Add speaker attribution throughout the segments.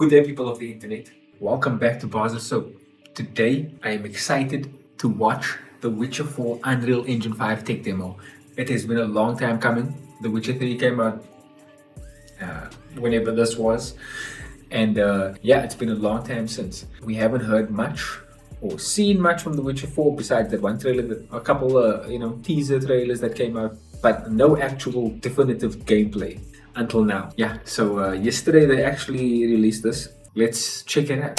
Speaker 1: Good day, people of the internet. Welcome back to Barsofsoap. Today, I am excited to watch The Witcher 4 Unreal Engine 5 tech demo. It has been a long time coming. The Witcher 3 came out whenever this was. And it's been a long time since. We haven't heard much or seen much from The Witcher 4 besides that one trailer, a couple teaser trailers that came out, but no actual definitive gameplay until now. So yesterday they actually released this. Let's check it out.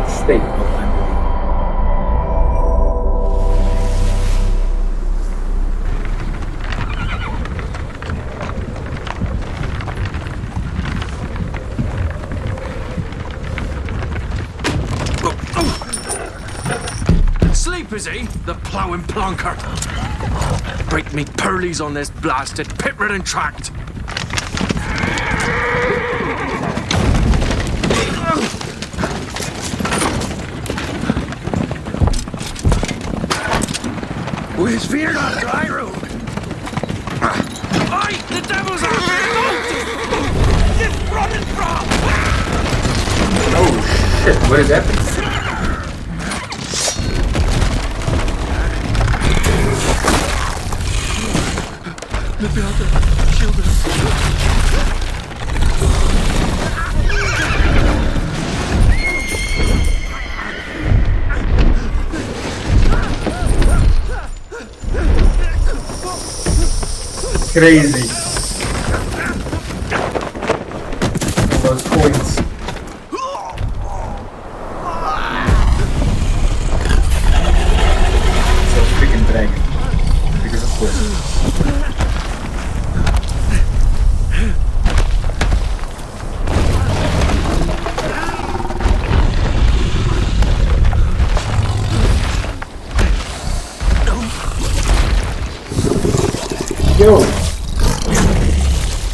Speaker 1: State of Unreal.
Speaker 2: Sleep, is he? The ploughing plonker. Break me pearlies on this blasted pit-ridden tract. Where's fear not dry road? Aye, the devil's out there! It's running from!
Speaker 1: Oh shit, what is happening?
Speaker 2: The builder, shield us.
Speaker 1: Crazy. Those coins. It's a freaking dragon. Because of course. Yo!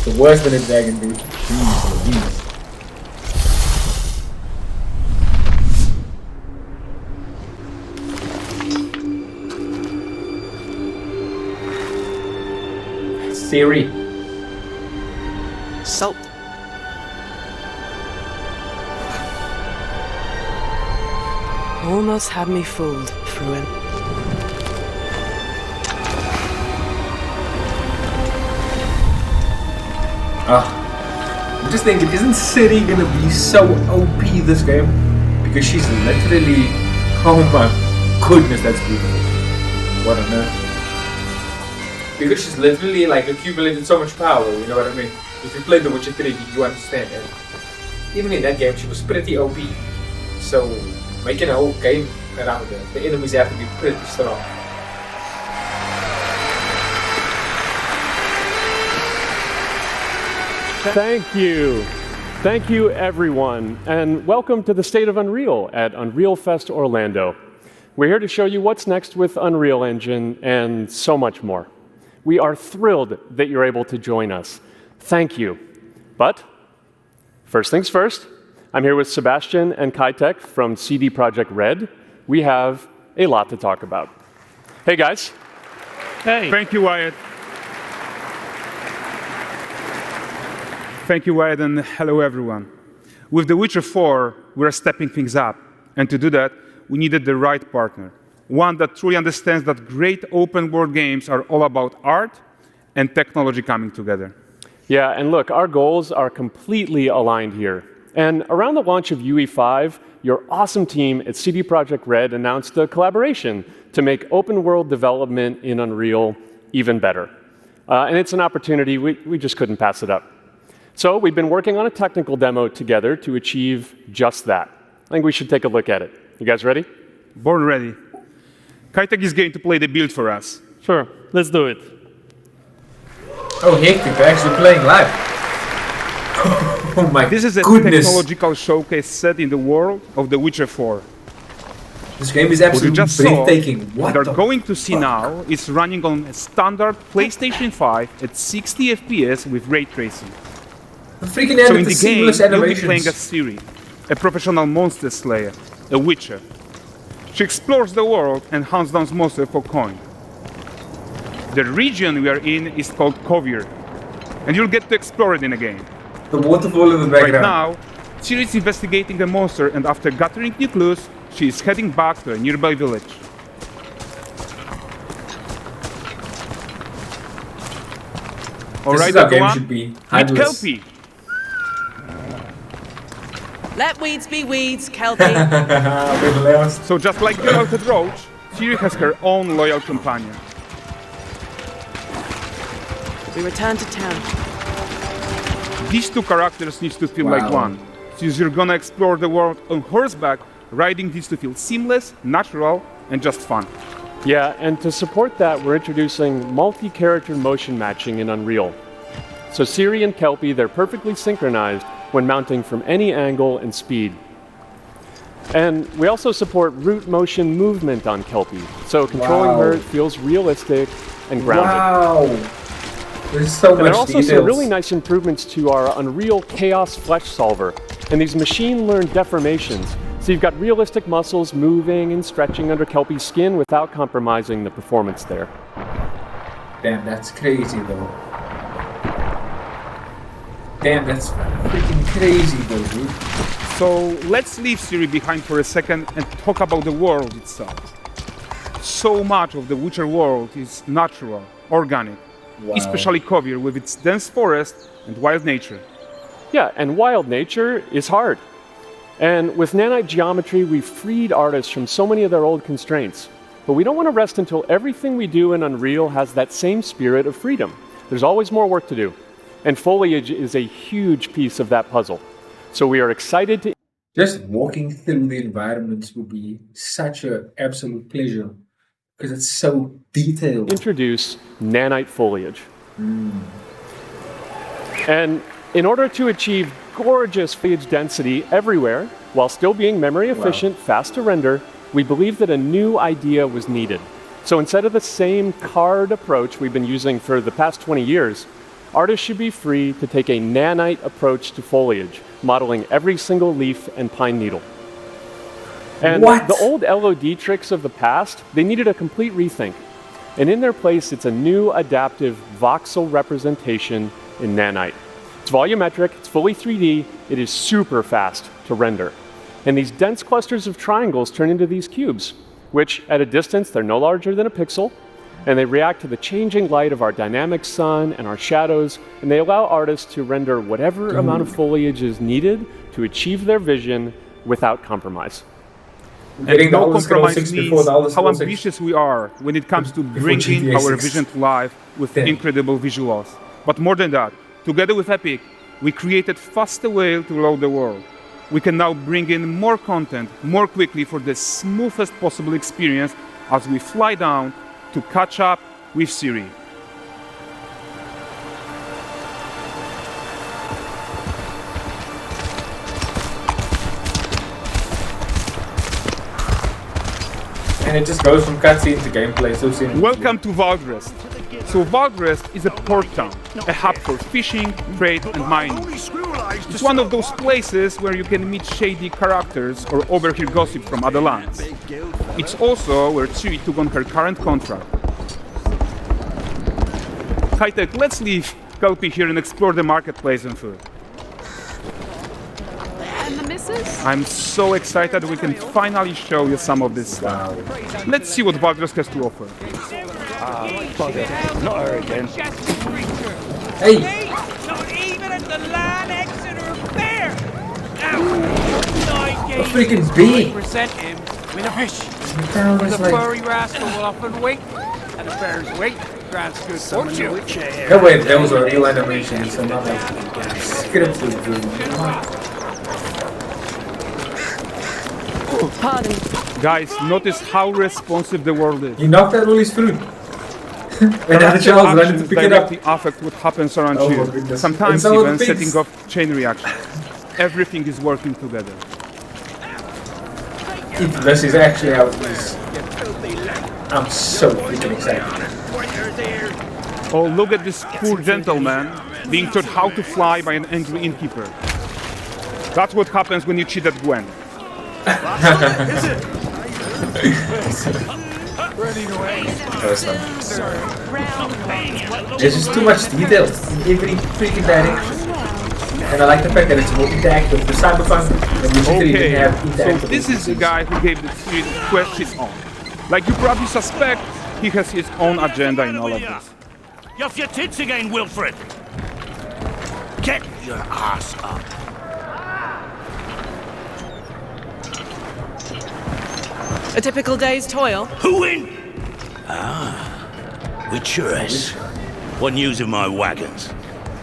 Speaker 1: The worse than a dragon, dude. Jeez. Ciri.
Speaker 2: Soap.
Speaker 3: Almost had me fooled, Fruin.
Speaker 1: I'm just thinking, isn't Ciri gonna be so OP this game? Because she's literally, oh my goodness, that's beautiful. What on earth? Because she's literally like accumulated so much power, you know what I mean? If you played The Witcher 3, you understand that. Even in that game, she was pretty OP. So, making a whole game around her, the enemies have to be pretty strong.
Speaker 4: Thank you. Thank you, everyone, and welcome to the State of Unreal at Unreal Fest Orlando. We're here to show you what's next with Unreal Engine and so much more. We are thrilled that you're able to join us. Thank you. But first things first, I'm here with Sebastian and Kitek from CD Projekt Red. We have a lot to talk about. Hey, guys.
Speaker 5: Hey. Thank you, Wyatt. Thank you, Wyatt, and hello, everyone. With The Witcher 4, we're stepping things up. And to do that, we needed the right partner. One that truly understands that great open-world games are all about art and technology coming together.
Speaker 4: Yeah, and look, our goals are completely aligned here. And around the launch of UE5, your awesome team at CD Projekt Red announced a collaboration to make open-world development in Unreal even better. And it's an opportunity, we just couldn't pass it up. So we've been working on a technical demo together to achieve just that. I think we should take a look at it. You guys ready?
Speaker 5: Born ready. Kitek is going to play the build for us.
Speaker 6: Sure, let's do it.
Speaker 1: Oh, hectic, they're actually playing live. Oh my goodness.
Speaker 5: This is a technological showcase set in the world of The Witcher 4.
Speaker 1: This game is absolutely breathtaking. What
Speaker 5: they're going to see now is running on a standard PlayStation 5 at 60 FPS with ray tracing.
Speaker 1: The freaking end
Speaker 5: So
Speaker 1: of
Speaker 5: in
Speaker 1: the
Speaker 5: the game,
Speaker 1: seamless
Speaker 5: you'll be
Speaker 1: animations.
Speaker 5: playing as Ciri, a professional monster slayer, a witcher. She explores the world and hunts down monsters for coin. The region we are in is called Kovir, and you'll get to explore it in a game.
Speaker 1: The waterfall in the
Speaker 5: Right
Speaker 1: background.
Speaker 5: now, Ciri is investigating a monster, and after gathering new clues, she is heading back to a nearby village. Alright,
Speaker 1: This is how games
Speaker 5: everyone,
Speaker 1: should be.
Speaker 5: meet
Speaker 1: Handless.
Speaker 5: Kelpie.
Speaker 3: Let weeds be weeds, Kelpie.
Speaker 1: Bit lost.
Speaker 5: So just like the Altered Roach, Ciri has her own loyal companion.
Speaker 3: We return to town.
Speaker 5: These two characters need to feel like
Speaker 1: Wow.
Speaker 5: one. Since you're gonna explore the world on horseback, riding needs to feel seamless, natural, and just fun.
Speaker 4: Yeah, and to support that, we're introducing multi-character motion matching in Unreal. So Ciri and Kelpie, they're perfectly synchronized when mounting from any angle and speed. And we also support root motion movement on Kelpie, so controlling
Speaker 1: Wow.
Speaker 4: her feels realistic and grounded.
Speaker 1: Wow. There's so
Speaker 4: And there
Speaker 1: much
Speaker 4: are also
Speaker 1: details.
Speaker 4: some really nice improvements to our Unreal Chaos Flesh Solver and these machine-learned deformations. So you've got realistic muscles moving and stretching under Kelpie's skin without compromising the performance there.
Speaker 1: Damn, that's crazy though. Damn, that's freaking crazy though, dude.
Speaker 5: So let's leave Ciri behind for a second and talk about the world itself. So much of the Witcher world is natural, organic,
Speaker 1: Wow.
Speaker 5: especially Kovir with its dense forest and wild nature.
Speaker 4: Yeah, and wild nature is hard. And with nanite geometry, we've freed artists from so many of their old constraints. But we don't want to rest until everything we do in Unreal has that same spirit of freedom. There's always more work to do. And foliage is a huge piece of that puzzle. So we are excited to
Speaker 1: Just walking through the environments would be such an absolute pleasure because it's so detailed.
Speaker 4: introduce nanite foliage. And in order to achieve gorgeous foliage density everywhere, while still being memory efficient, fast to render, we believe that a new idea was needed. So instead of the same card approach we've been using for the past 20 years, artists should be free to take a nanite approach to foliage, modeling every single leaf and pine needle. And
Speaker 1: What?
Speaker 4: the old LOD tricks of the past, they needed a complete rethink. And in their place, it's a new adaptive voxel representation in nanite. It's volumetric, it's fully 3D, it is super fast to render. And these dense clusters of triangles turn into these cubes, which at a distance, they're no larger than a pixel, and they react to the changing light of our dynamic sun and our shadows, and they allow artists to render whatever amount of foliage is needed to achieve their vision without compromise.
Speaker 1: Getting the
Speaker 5: No
Speaker 1: Elder Scrolls
Speaker 5: compromise
Speaker 1: 6
Speaker 5: means
Speaker 1: before the Elder
Speaker 5: how
Speaker 1: Scrolls 6.
Speaker 5: ambitious we are when it comes to
Speaker 1: Before
Speaker 5: bringing
Speaker 1: GTA
Speaker 5: our
Speaker 1: 6.
Speaker 5: vision to life with
Speaker 1: Damn.
Speaker 5: incredible visuals. But more than that, together with Epic, we created faster way to load the world. We can now bring in more content more quickly for the smoothest possible experience as we fly down to catch up with Ciri.
Speaker 1: And it just goes from cutscene to gameplay so seamlessly.
Speaker 5: Welcome to Valdrest. So Valdrest is a port town, a hub for fishing, trade and mining. It's one of those places where you can meet shady characters or overhear gossip from other lands. It's also where Ciri took on her current contract. High-tech, let's leave Kelpie here and explore the marketplace and food.
Speaker 6: And the missus?
Speaker 5: I'm so excited we can finally show you some of this stuff. Let's see what Valdrest has to offer.
Speaker 7: Not her again.
Speaker 1: Hey!
Speaker 7: Not even at the Land Exeter Fair!
Speaker 1: A freaking bee!
Speaker 7: Present him with a fish.
Speaker 1: The town
Speaker 7: The
Speaker 1: is like...
Speaker 7: furry rascal will often wink, and the bear's weight grants good fortune.
Speaker 1: No, wait, that was a real animation, so not like scripted.
Speaker 3: Pardon.
Speaker 5: Guys, notice how responsive the world is.
Speaker 1: He knocked out all his fruit. And now the child's running to pick it up.
Speaker 5: directly affect what happens around
Speaker 1: Oh my
Speaker 5: you.
Speaker 1: goodness.
Speaker 5: Sometimes
Speaker 1: And so are
Speaker 5: even
Speaker 1: the pigs.
Speaker 5: setting off chain reactions. Everything is working together.
Speaker 1: If this is actually how it is, I'm so freaking excited.
Speaker 5: Oh, look at this poor gentleman being taught how to fly by an angry innkeeper. That's what happens when you cheat at Gwen.
Speaker 1: There's just too much detail in every freaking direction. And I like the fact that it's more interactive. The Cyberpunk and you literally didn't have interactive.
Speaker 5: So this is the guy who gave the series of quests his own. Like you probably suspect, he has his own agenda in all of this.
Speaker 6: You're off your tits again, Wilfred! Get your ass up!
Speaker 3: A typical day's toil.
Speaker 6: Who in? Ah, Witcheress. What news of my wagons?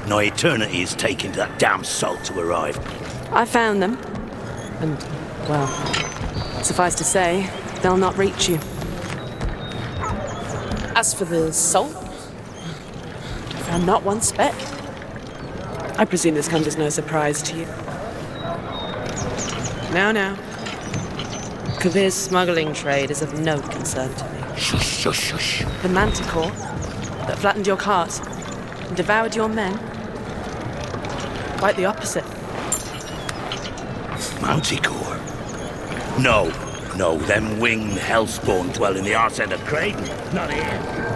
Speaker 6: No eternity is taking that damn salt to arrive.
Speaker 3: I found them. And, well, suffice to say, they'll not reach you. As for the salt, I found not one speck. I presume this comes as no surprise to you. Now. Kavir's smuggling trade is of no concern to me.
Speaker 6: Shush, shush, shush.
Speaker 3: The manticore that flattened your cart and devoured your men? Quite the opposite.
Speaker 6: Manticore? No, them winged hellspawn dwell in the arse end of Creighton, not here.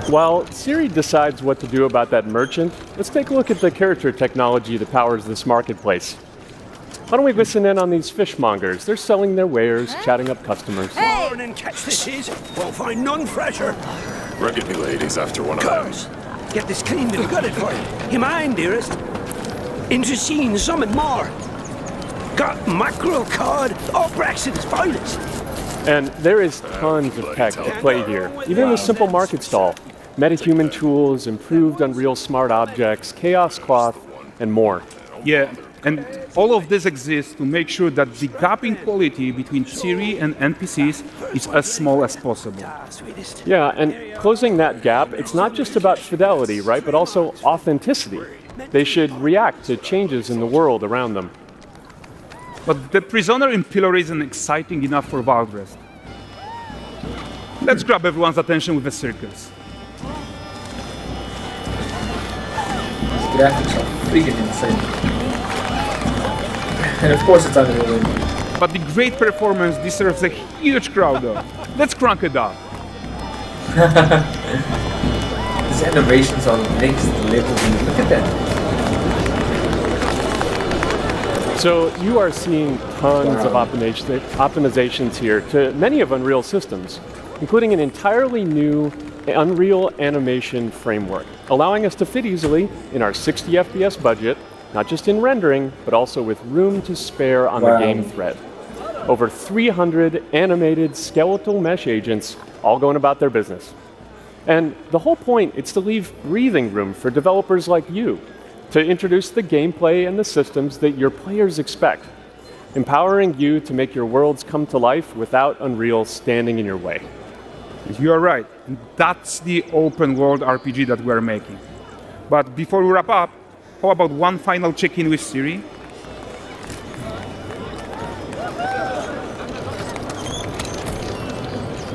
Speaker 4: While Ciri decides what to do about that merchant, let's take a look at the character technology that powers this marketplace. Why don't we listen in on these fishmongers? They're selling their wares, chatting up customers.
Speaker 6: Morning catch this is. Won't find none fresher.
Speaker 8: Rugged me ladies after one of them.
Speaker 6: Curse. Get this cleaned and gutted for you. You mind, dearest? Into seeing something more. Got mackerel, cod, all Brexit's finest.
Speaker 4: And there is tons of tech at play here. Even a simple market stall. Metahuman tools, improved Unreal smart objects, chaos cloth, and more.
Speaker 5: Yeah, and all of this exists to make sure that the gap in quality between Ciri and NPCs is as small as possible.
Speaker 4: Yeah, and closing that gap, it's not just about fidelity, right, but also authenticity. They should react to changes in the world around them.
Speaker 5: But the prisoner in pillory isn't exciting enough for Valdrest. Let's grab everyone's attention with a circus.
Speaker 1: The graphics are freaking insane. And of course it's Unreal Engine.
Speaker 5: But the great performance deserves a huge crowd though. Let's crank it up.
Speaker 1: These animations are next level. Look at that.
Speaker 4: So you are seeing tons of optimizations here to many of Unreal systems, including an entirely new Unreal animation framework, allowing us to fit easily in our 60 FPS budget, not just in rendering, but also with room to spare on the game thread. Over 300 animated skeletal mesh agents all going about their business. And the whole point is to leave breathing room for developers like you to introduce the gameplay and the systems that your players expect, empowering you to make your worlds come to life without Unreal standing in your way.
Speaker 5: You are right. That's the open world RPG that we're making. But before we wrap up, how about one final check-in with Ciri?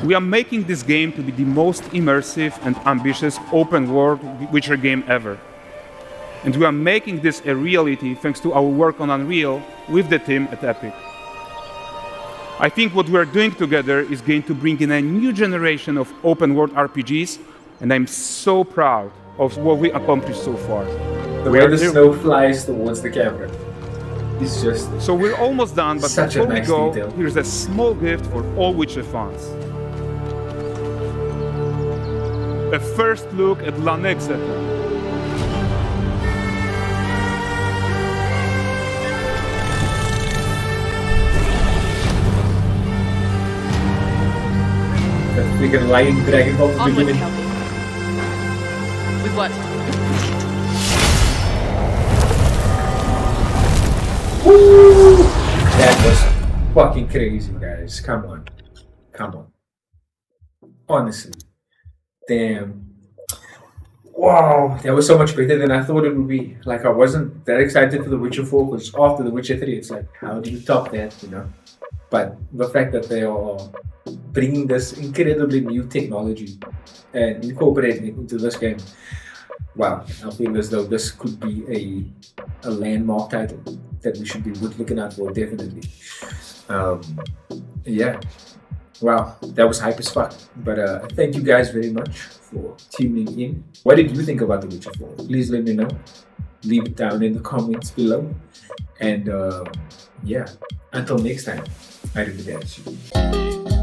Speaker 5: We are making this game to be the most immersive and ambitious open world Witcher game ever. And we are making this a reality thanks to our work on Unreal with the team at Epic. I think what we are doing together is going to bring in a new generation of open world RPGs, and I'm so proud of what we accomplished so far.
Speaker 1: The way the snow flies towards the camera. It's just
Speaker 5: so we're almost done, but
Speaker 1: such
Speaker 5: before
Speaker 1: a nice
Speaker 5: we go,
Speaker 1: detail.
Speaker 5: here's a small gift for all Witcher fans. A first look at Lanexeter.
Speaker 1: Freaking lying Dragon Ball at the
Speaker 3: Onward,
Speaker 1: beginning.
Speaker 3: Kelpie. With what?
Speaker 1: Woo! That was fucking crazy, guys. Come on. Come on. Honestly. Damn. Wow. That was so much better than I thought it would be. Like, I wasn't that excited for The Witcher 4 because after The Witcher 3, it's like, how do you top that, you know? But the fact that they are bringing this incredibly new technology and incorporating it into this game, wow, I feel as though this could be a landmark title that we should be looking out for, definitely. Yeah. Wow, that was hype as fuck. But thank you guys very much for tuning in. What did you think about The Witcher 4? Please let me know. Leave it down in the comments below. And yeah, until next time, arrivederci.